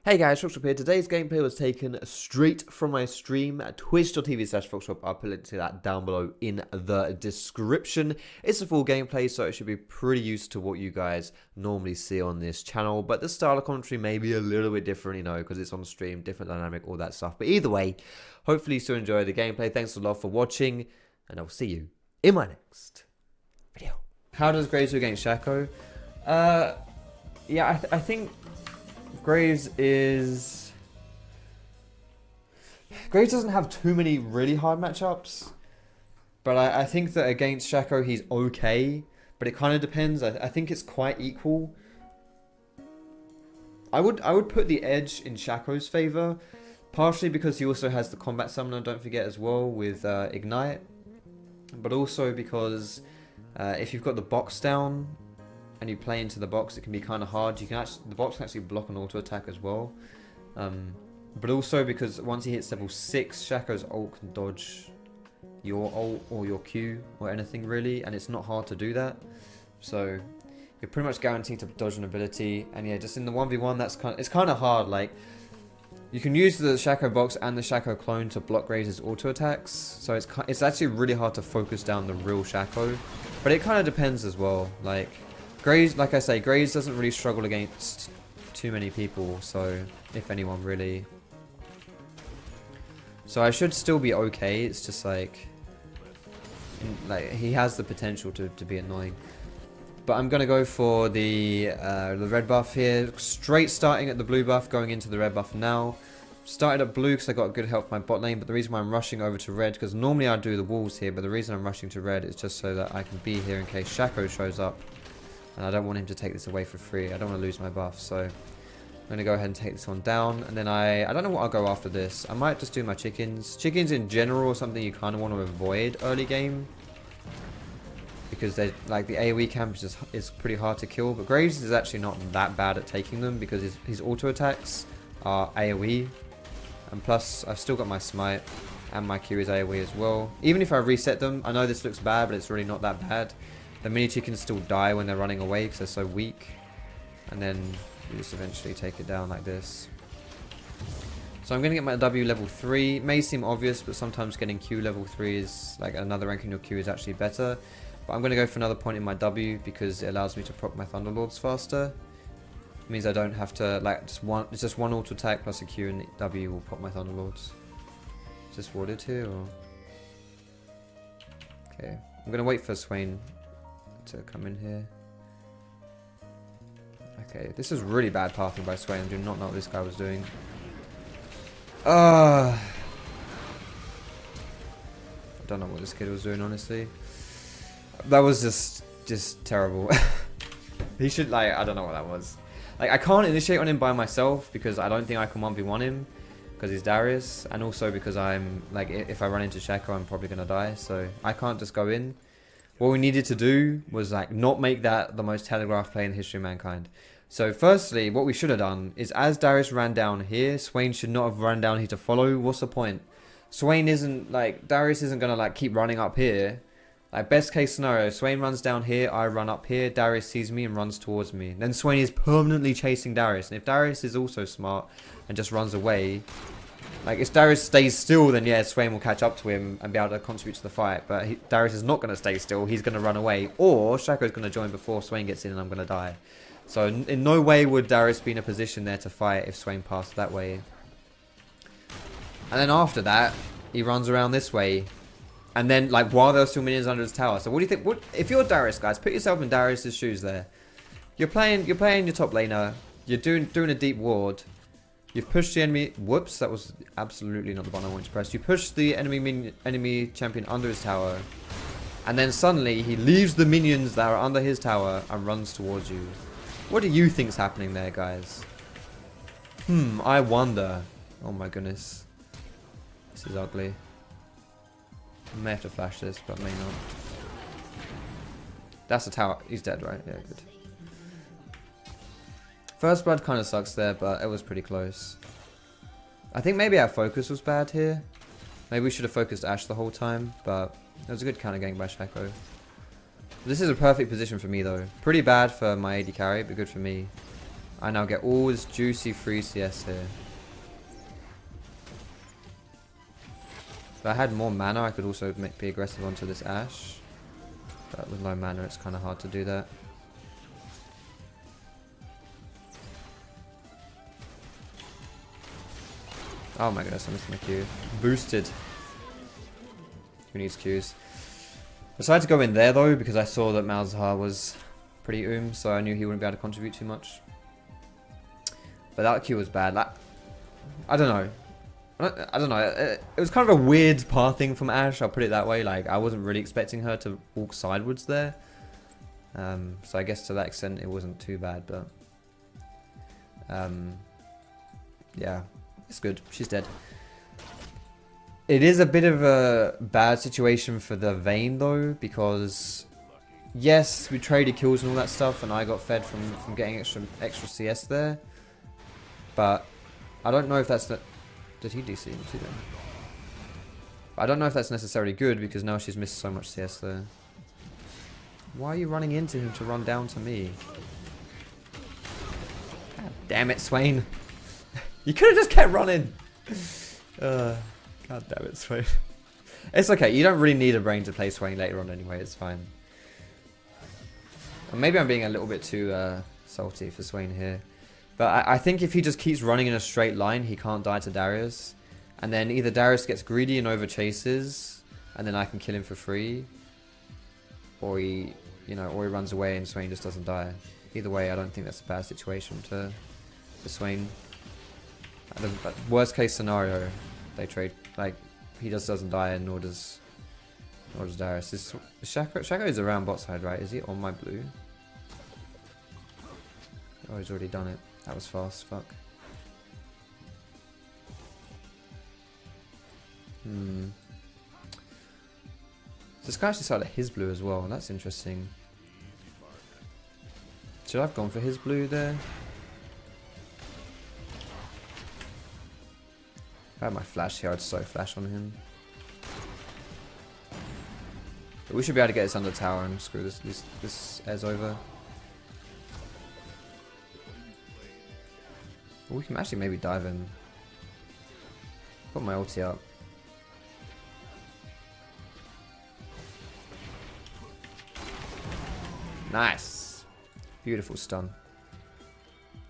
Hey guys, Foxdrop here. Today's gameplay was taken straight from my stream at twitch.tv/Foxdrop. I'll put a link to that down below in the description. It's a full gameplay, so it should be pretty used to what you guys normally see on this channel. But the style of commentary may be a little bit different, you know, because it's on stream, different dynamic, all that stuff. But either way, hopefully you still enjoy the gameplay. Thanks a lot for watching, and I'll see you in my next video. How does Graves do against Shaco? Yeah, I think Graves doesn't have too many really hard matchups, but I think that against Shaco he's okay, but it kind of depends. I think it's quite equal. I would put the edge in Shaco's favor, partially because he also has the combat summoner, don't forget, as well, with Ignite, but also because if you've got the box down and you play into the box, it can be kind of hard. You can actually, the box can actually block an auto attack as well. But also because once he hits level 6, Shaco's ult can dodge your ult or your Q or anything really, and it's not hard to do that. So you're pretty much guaranteed to dodge an ability. And yeah, just in the 1v1, it's kind of hard. Like, you can use the Shaco box and the Shaco clone to block Graves' auto attacks. So it's actually really hard to focus down the real Shaco. But it kind of depends as well. Like, Graves, like I say, Graves doesn't really struggle against too many people, so if anyone really. So I should still be okay. It's just like he has the potential to be annoying. But I'm gonna go for the red buff here. Straight starting at the blue buff, going into the red buff now. Started at blue because I got good help from my bot lane, but the reason why I'm rushing over to red, because normally I do the walls here, but the reason I'm rushing to red is just so that I can be here in case Shaco shows up. And I don't want him to take this away for free. I don't want to lose my buff, so I'm going to go ahead and take this one down. And then I don't know what I'll go after this. I might just do my chickens. Chickens in general are something you kind of want to avoid early game, because they like the AoE camp is pretty hard to kill. But Graves is actually not that bad at taking them because his auto attacks are AoE. And plus, I've still got my smite and my Q is AoE as well. Even if I reset them, I know this looks bad, but it's really not that bad. The mini chickens still die when they're running away because they're so weak. And then you just eventually take it down like this. So I'm going to get my W level 3. May seem obvious, but sometimes getting Q level 3 is like another rank in your Q is actually better. But I'm going to go for another point in my W because it allows me to proc my Thunderlords faster. It means I don't have to, like, it's just one auto attack plus a Q and W will pop my Thunderlords. Is this warded here or? Okay. I'm going to wait for Swain to come in here. Okay, this is really bad pathing by Swain. I do not know what this guy was doing. I don't know what this kid was doing, honestly. That was just terrible. He should, like, I don't know what that was. Like, I can't initiate on him by myself because I don't think I can 1v1 him because he's Darius, and also because I'm, like, if I run into Shaco, I'm probably gonna die, so I can't just go in. What we needed to do was like not make that the most telegraphed play in the history of mankind. So firstly, what we should have done is as Darius ran down here, Swain should not have run down here to follow. What's the point? Swain isn't like, Darius isn't going to like keep running up here. Like best case scenario, Swain runs down here, I run up here, Darius sees me and runs towards me. Then Swain is permanently chasing Darius. And if Darius is also smart and just runs away, like, if Darius stays still, then yeah, Swain will catch up to him and be able to contribute to the fight. But Darius is not going to stay still. He's going to run away. Or Shaco's going to join before Swain gets in and I'm going to die. So in no way would Darius be in a position there to fight if Swain passed that way. And then after that, he runs around this way. And then, like, while there are still minions under his tower. So what do you think? If you're Darius, guys, put yourself in Darius's shoes there. You're playing your top laner. You're doing a deep ward. You've pushed the enemy. Whoops, that was absolutely not the button I wanted to press. You push the enemy champion under his tower, and then suddenly he leaves the minions that are under his tower and runs towards you. What do you think's happening there, guys? I wonder. Oh my goodness, this is ugly. I may have to flash this, but may not. That's the tower. He's dead, right? Yeah, good. First blood kind of sucks there, but it was pretty close. I think maybe our focus was bad here. Maybe we should have focused Ashe the whole time, but it was a good counter gank by Shaco. This is a perfect position for me though. Pretty bad for my AD carry, but good for me. I now get all this juicy free CS here. If I had more mana, I could also be aggressive onto this Ashe. But with no mana, it's kind of hard to do that. Oh my goodness, I missed my Q. Boosted. Who needs Qs? I decided to go in there though, because I saw that Malzahar was pretty so I knew he wouldn't be able to contribute too much. But that Q was bad. Like, I don't know. I don't know. It was kind of a weird pathing from Ashe, I'll put it that way. Like, I wasn't really expecting her to walk sideways there. So I guess to that extent it wasn't too bad, but... yeah, it's good. She's dead. It is a bit of a bad situation for the Vayne though, because... yes, we traded kills and all that stuff, and I got fed from getting extra CS there. But I don't know if that's... Did he DC into them? I don't know if that's necessarily good, because now she's missed so much CS there. Why are you running into him to run down to me? God damn it, Swain. You could have just kept running. God damn it, Swain. It's okay, you don't really need a brain to play Swain later on anyway, it's fine. And maybe I'm being a little bit too salty for Swain here. But I think if he just keeps running in a straight line, he can't die to Darius. And then either Darius gets greedy and over chases, and then I can kill him for free. Or he, you know, or he runs away and Swain just doesn't die. Either way, I don't think that's a bad situation for Swain. The worst case scenario, they trade, like, he just doesn't die and nor does Darius. Shaco is around bot side, right? Is he on my blue? Oh, he's already done it. That was fast, fuck. This guy actually started his blue as well. That's interesting. Should I have gone for his blue there? If I had my flash here, I'd so flash on him. But we should be able to get this under tower and screw this Ez over. We can actually maybe dive in. Put my ulti up. Nice. Beautiful stun.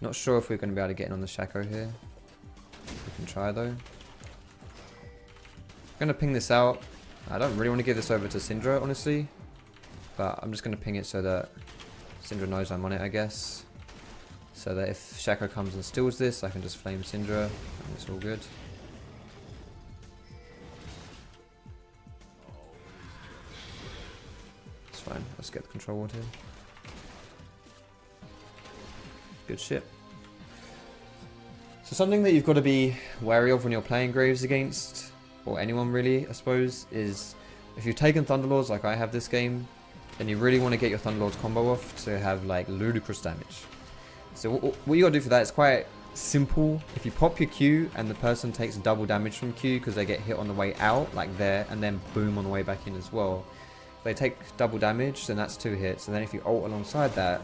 Not sure if we're going to be able to get in on the Shaco here. We can try though. I'm going to ping this out. I don't really want to give this over to Syndra, honestly. But I'm just going to ping it so that Syndra knows I'm on it, I guess. So that if Shaco comes and steals this, I can just flame Syndra, and it's all good. It's fine, let's get the control ward here. Good shit. So something that you've got to be wary of when you're playing Graves against, or anyone really, I suppose, is if you've taken Thunderlords like I have this game, then you really want to get your Thunderlords combo off to have like ludicrous damage. So what you gotta do for that is quite simple. If you pop your Q and the person takes double damage from Q because they get hit on the way out, like there, and then boom on the way back in as well. If they take double damage, then that's 2 hits, and then if you ult alongside that,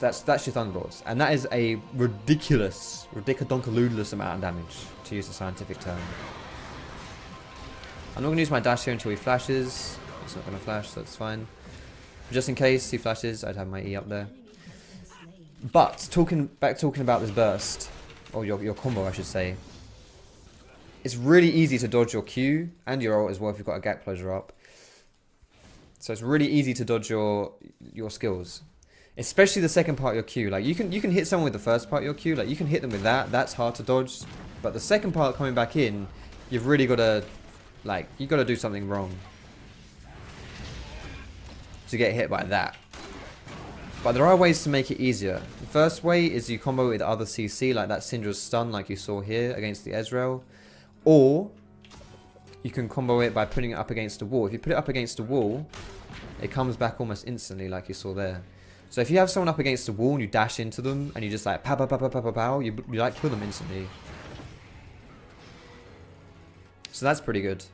that's your Thunderlords. And that is a ridiculous amount of damage, to use a scientific term. I'm not gonna use my dash here until he flashes. It's not gonna flash, so that's fine. But just in case he flashes, I'd have my E up there. But talking about this burst, or your combo I should say, it's really easy to dodge your Q and your ult as well if you've got a gap closure up. So it's really easy to dodge your skills, especially the second part of your Q. Like you can hit someone with the first part of your Q, like you can hit them with that. That's hard to dodge, but the second part coming back in, you've really got to do something wrong to get hit by that. But there are ways to make it easier. The first way is you combo with other CC, like that Syndra's stun like you saw here against the Ezreal. Or you can combo it by putting it up against a wall. If you put it up against a wall, it comes back almost instantly like you saw there. So if you have someone up against a wall and you dash into them and you just like pow pow pow pow pow pow pow, you like kill them instantly. So that's pretty good.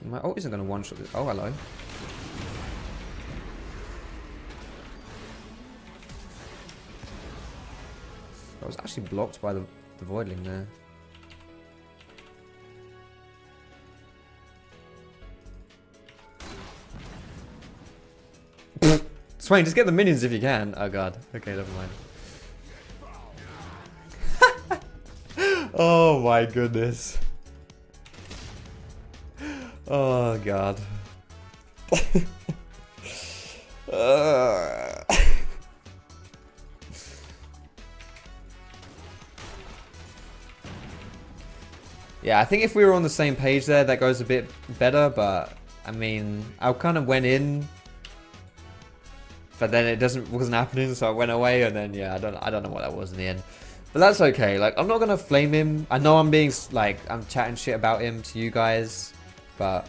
My ult isn't going to one-shot this. Oh, hello. I was actually blocked by the Voidling there. Swain, just get the minions if you can. Oh god. Okay, never mind. Oh my goodness. Oh god. Yeah, I think if we were on the same page there, that goes a bit better, but I mean, I kind of went in, but then it wasn't happening, so I went away, and then yeah, I don't know what that was in the end. But that's okay. Like, I'm not gonna flame him. I know I'm being like, I'm chatting shit about him to you guys, but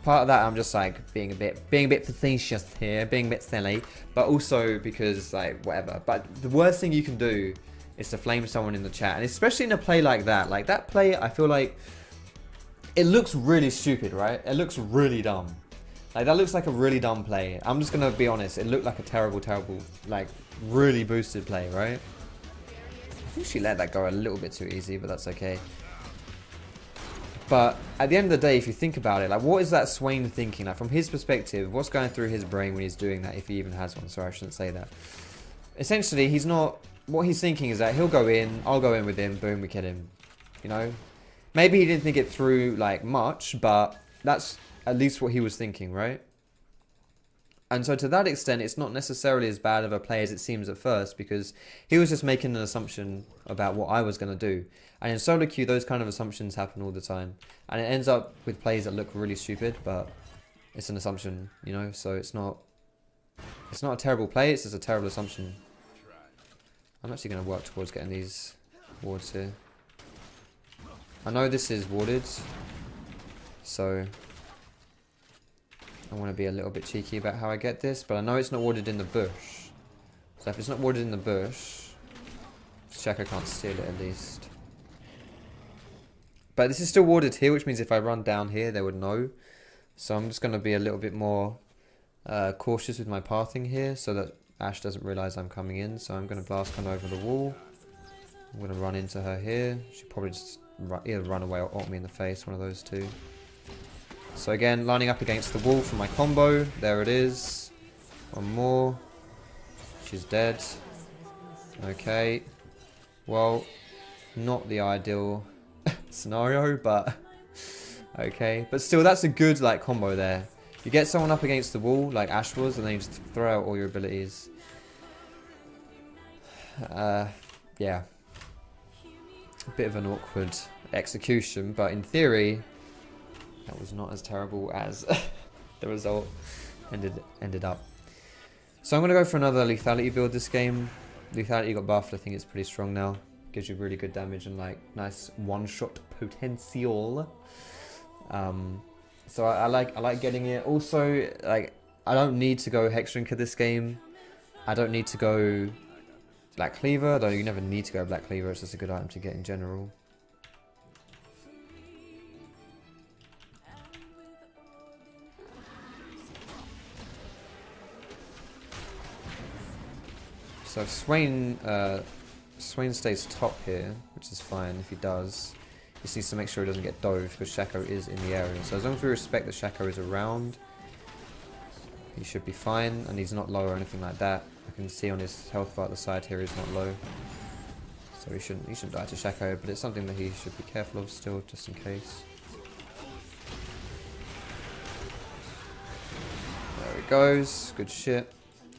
part of that I'm just like being a bit facetious here, being a bit silly, but also because like whatever. But the worst thing you can do is to flame someone in the chat, and especially in a play like that. Like that play, I feel like it looks really stupid, right? It looks really dumb. Like that looks like a really dumb play. I'm just gonna be honest. It looked like a terrible, like really boosted play, right? I think she let that go a little bit too easy, but that's okay. But at the end of the day, if you think about it, like what is that Swain thinking? Like from his perspective, what's going through his brain when he's doing that, if he even has one? Sorry, I shouldn't say that. Essentially, he's not... What he's thinking is that he'll go in, I'll go in with him, boom, we kill him. You know? Maybe he didn't think it through, like, much, but that's at least what he was thinking, right? And so to that extent, it's not necessarily as bad of a play as it seems at first, because he was just making an assumption about what I was going to do. And in solo queue, those kind of assumptions happen all the time. And it ends up with plays that look really stupid, but it's an assumption, you know? So it's not a terrible play, it's just a terrible assumption. I'm actually going to work towards getting these wards here. I know this is warded, so I want to be a little bit cheeky about how I get this, but I know it's not warded in the bush. So if it's not warded in the bush, Shaco can't steal it at least. But this is still warded here, which means if I run down here, they would know. So I'm just going to be a little bit more cautious with my pathing here, so that Ashe doesn't realise I'm coming in. So I'm going to blast her over the wall. I'm going to run into her here. She'll probably just either run away or ult me in the face, one of those two. So again, lining up against the wall for my combo. There it is. One more. She's dead. Okay. Well, not the ideal scenario, but okay. But still, that's a good like combo there. You get someone up against the wall, like Ashe was, and then you just throw out all your abilities. Yeah. A bit of an awkward execution, but in theory, that was not as terrible as the result ended up. So I'm going to go for another Lethality build this game. Lethality got buffed, I think it's pretty strong now. Gives you really good damage and like nice one-shot potential. So I like getting it. Also, like I don't need to go Hexdrinker this game. I don't need to go Black Cleaver, though you never need to go Black Cleaver, it's just a good item to get in general. So if Swain stays top here, which is fine if he does. He just needs to make sure he doesn't get dove because Shaco is in the area. So as long as we respect that Shaco is around, he should be fine, and he's not low or anything like that. I can see on his health bar at the side here he's not low. So he shouldn't die to Shaco, but it's something that he should be careful of still, just in case. There he goes, good shit.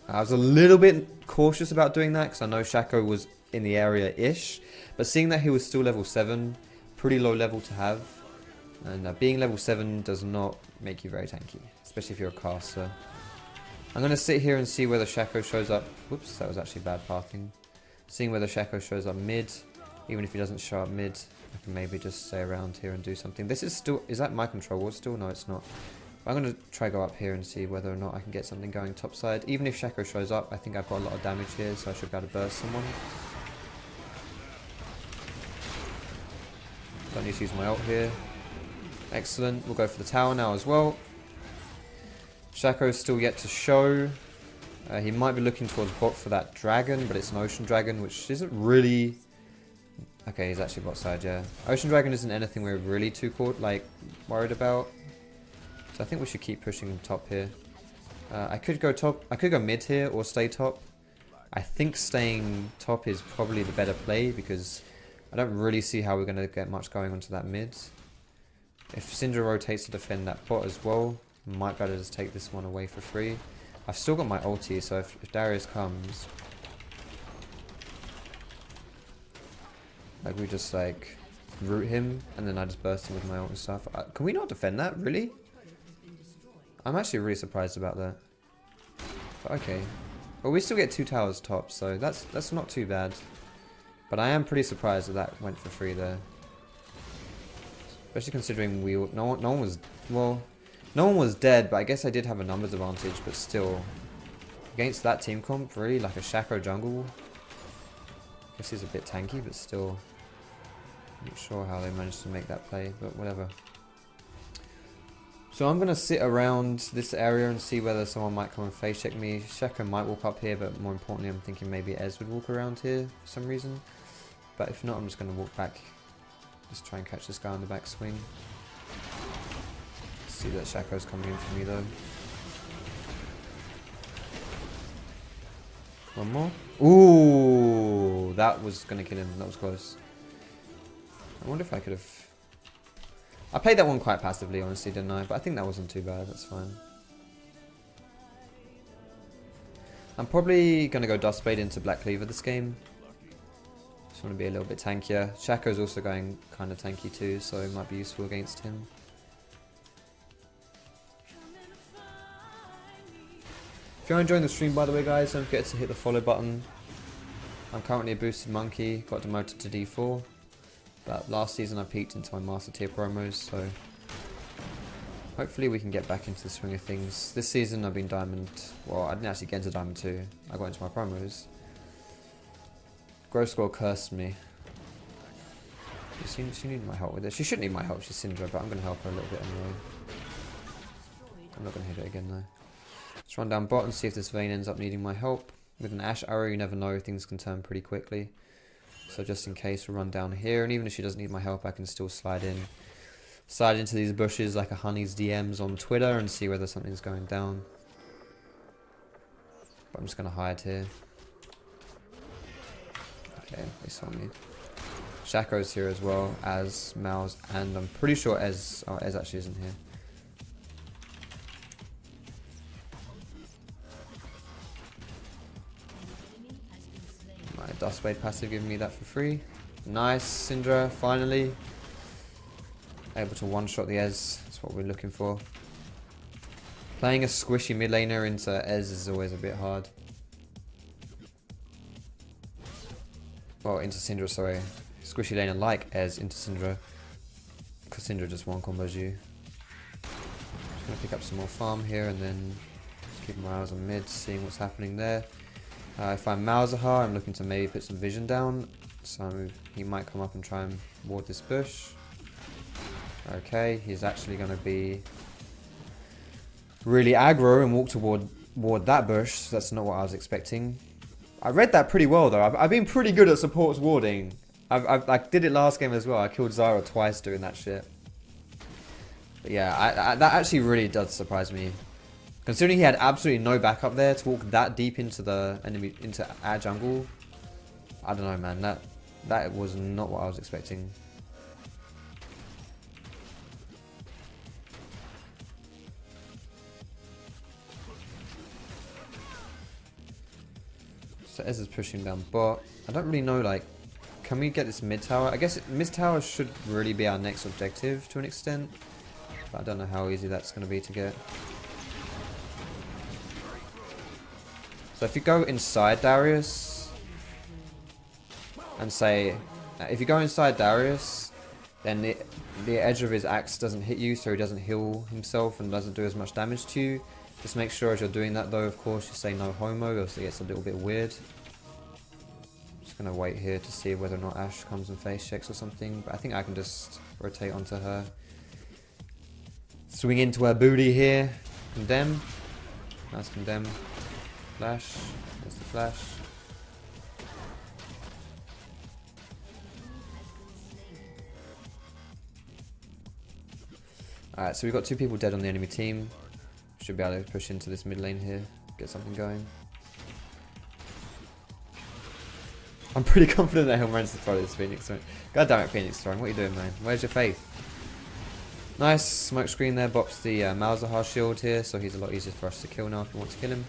I was a little bit cautious about doing that because I know Shaco was in the area-ish, but seeing that he was still level 7, pretty low level to have, and being level 7 does not make you very tanky, especially if you're a caster. I'm going to sit here and see whether Shaco shows up. Whoops, that was actually bad pathing. Seeing whether Shaco shows up mid. Even if he doesn't show up mid, I can maybe just stay around here and do something. This is still... Is that my control ward still? No, it's not. I'm going to try go up here and see whether or not I can get something going topside. Even if Shaco shows up, I think I've got a lot of damage here, so I should be able to burst someone. Don't need to use my ult here. Excellent. We'll go for the tower now as well. Shaco's still yet to show. He might be looking towards bot for that dragon, but it's an ocean dragon, which isn't really Okay, he's actually bot side, yeah. Ocean Dragon isn't anything we're really too worried about. So I think we should keep pushing top here. I could go top. I could go mid here or stay top. I think staying top is probably the better play because I don't really see how we're going to get much going onto that mid. If Syndra rotates to defend that bot as well, might better just take this one away for free. I've still got my ulti, so if Darius comes, like we just like root him and then I just burst him with my ult and stuff. Can we not defend that? Really? I'm actually really surprised about that. But okay. But we still get 2 towers top, so that's not too bad. But I am pretty surprised that that went for free there. Especially considering no one was dead, but I guess I did have a numbers advantage, but still. Against that team comp, really, like a Shaco jungle. I guess he's a bit tanky, but still. Not sure how they managed to make that play, but whatever. So I'm going to sit around this area and see whether someone might come and face check me. Shaco might walk up here, but more importantly I'm thinking maybe Ez would walk around here for some reason. But if not, I'm just going to walk back. Just try and catch this guy on the back swing. See that Shaco's coming in for me though. One more. Ooh, that was going to kill him. That was close. I wonder if I could have... I played that one quite passively, honestly, didn't I? But I think that wasn't too bad. That's fine. I'm probably going to go Dustblade into Black Cleaver this game. Just want to be a little bit tankier. Shaco's also going kind of tanky too, so it might be useful against him. If you're enjoying the stream, by the way, guys, don't forget to hit the follow button. I'm currently a boosted monkey, got demoted to D4. But last season I peaked into my master tier promos, so hopefully we can get back into the swing of things. This season I've been diamond, well I didn't actually get into diamond 2, I got into my promos. Growth score cursed me. She needed my help with it. She shouldn't need my help, she's Syndra, but I'm going to help her a little bit anyway. I'm not going to hit it again though. Let's run down bot and see if this Vayne ends up needing my help. With an Ashe arrow you never know, things can turn pretty quickly. So just in case, we'll run down here, and even if she doesn't need my help, I can still slide into these bushes like a honey's DMs on Twitter and see whether something's going down. But I'm just going to hide here. Okay, they saw me. Shaco's here as well as Mouse, and I'm pretty sure Ez actually isn't here. Dustblade passive giving me that for free. Nice, Syndra, finally. Able to one-shot the Ez, that's what we're looking for. Playing a squishy mid laner into Ez is always a bit hard. Well, into Syndra, sorry. Squishy laner like Ez into Syndra. Because Syndra just one-combos you. Just gonna pick up some more farm here and then just keep my eyes on mid, seeing what's happening there. If I'm Malzahar, I'm looking to maybe put some vision down, so he might come up and try and ward this bush. Okay, he's actually going to be really aggro and walk toward that bush, so that's not what I was expecting. I read that pretty well though. I've been pretty good at supports warding. I did it last game as well. I killed Zyra twice doing that shit. But yeah, that actually really does surprise me. Considering he had absolutely no backup there to walk that deep into the enemy, into our jungle, I don't know, man. That was not what I was expecting. So Ez is pushing down bot. I don't really know, like, can we get this mid tower? I guess mid tower should really be our next objective to an extent, but I don't know how easy that's going to be to get. So if you go inside Darius and say, if you go inside Darius, then the edge of his axe doesn't hit you, so he doesn't heal himself and doesn't do as much damage to you. Just make sure as you're doing that though, of course, you say no homo, else it gets a little bit weird. Just gonna wait here to see whether or not Ashe comes and face checks or something, but I think I can just rotate onto her. Swing into her booty here. Condemn. Nice condemn. Flash. There's the flash. Alright, so we've got 2 people dead on the enemy team. Should be able to push into this mid lane here, get something going. I'm pretty confident that he'll manage to throw this Phoenix. God damn it, Phoenix throwing. What are you doing, man? Where's your faith? Nice smoke screen there. Bops the Malzahar shield here, so he's a lot easier for us to kill now if we want to kill him.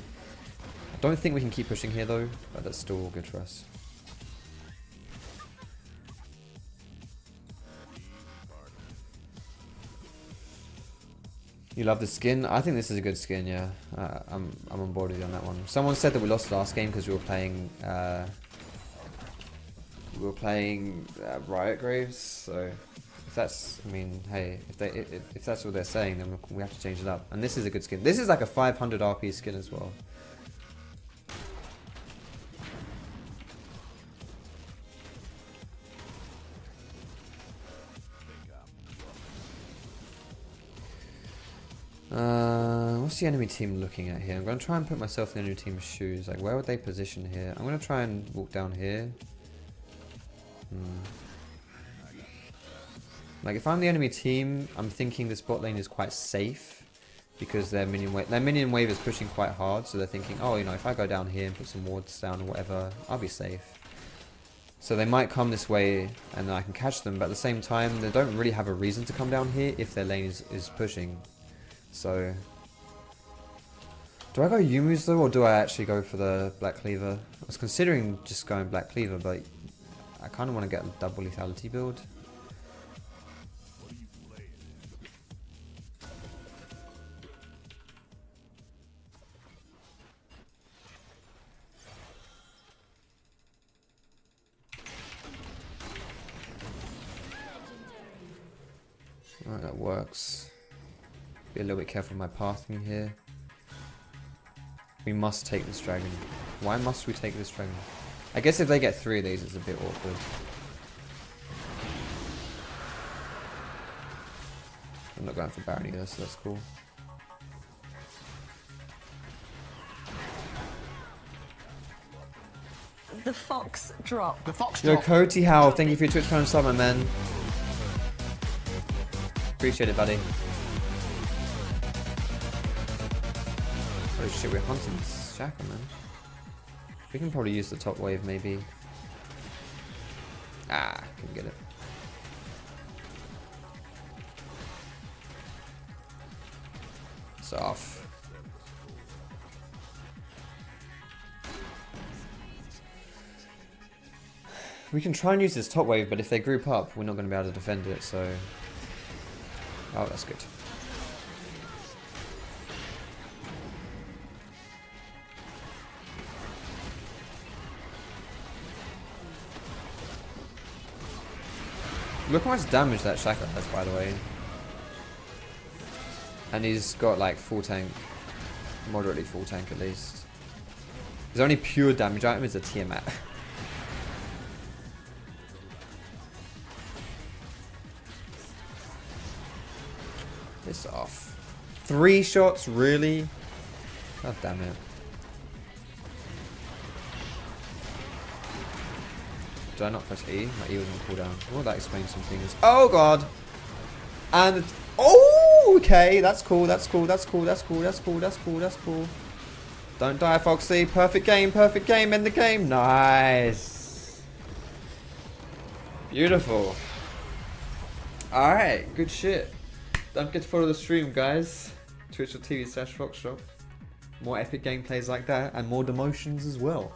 I don't think we can keep pushing here though, but that's still all good for us. You love the skin? I think this is a good skin, yeah. I'm on board with you on that one. Someone said that we lost last game because we were playing Riot Graves, so if that's, I mean, hey, if that's what they're saying, then we have to change it up. And this is a good skin. This is like a 500 RP skin as well. What's the enemy team looking at here? I'm going to try and put myself in the enemy team's shoes. Like, where would they position here? I'm going to try and walk down here. Like, if I'm the enemy team, I'm thinking this bot lane is quite safe because their minion wave is pushing quite hard. So they're thinking, oh, you know, if I go down here and put some wards down or whatever, I'll be safe. So they might come this way and then I can catch them. But at the same time, they don't really have a reason to come down here if their lane is pushing. So, do I go Yumu's though, or do I actually go for the Black Cleaver? I was considering just going Black Cleaver, but I kind of want to get a double lethality build. Alright, that works. Be a little bit careful with my pathing here. We must take this dragon. Why must we take this dragon? I guess if they get 3 of these, it's a bit awkward. I'm not going for Baron either, so that's cool. The Foxdrop. The Foxdrop. Yo, Cody Howell, thank you for your Twitch Prime sub, my man. Appreciate it, buddy. Oh shit, we're hunting Shaka, man. We can probably use the top wave, maybe. Ah, couldn't get it. It's off. We can try and use this top wave, but if they group up, we're not going to be able to defend it, so... Oh, that's good. Look how much damage that Shaka has, by the way. And he's got like full tank. Moderately full tank at least. His only pure damage item is a Tiamat. Piss off. 3 shots, really? God damn it. Did I not press E? My E was on cooldown. Well, that explains some things. Oh god! And oh, okay, that's cool, that's cool, that's cool, that's cool, that's cool, that's cool, that's cool. Don't die, Foxy. Perfect game, end the game. Nice. Beautiful. Alright, good shit. Don't forget to follow the stream, guys. Twitch.tv/Foxdrop. More epic gameplays like that and more demotions as well.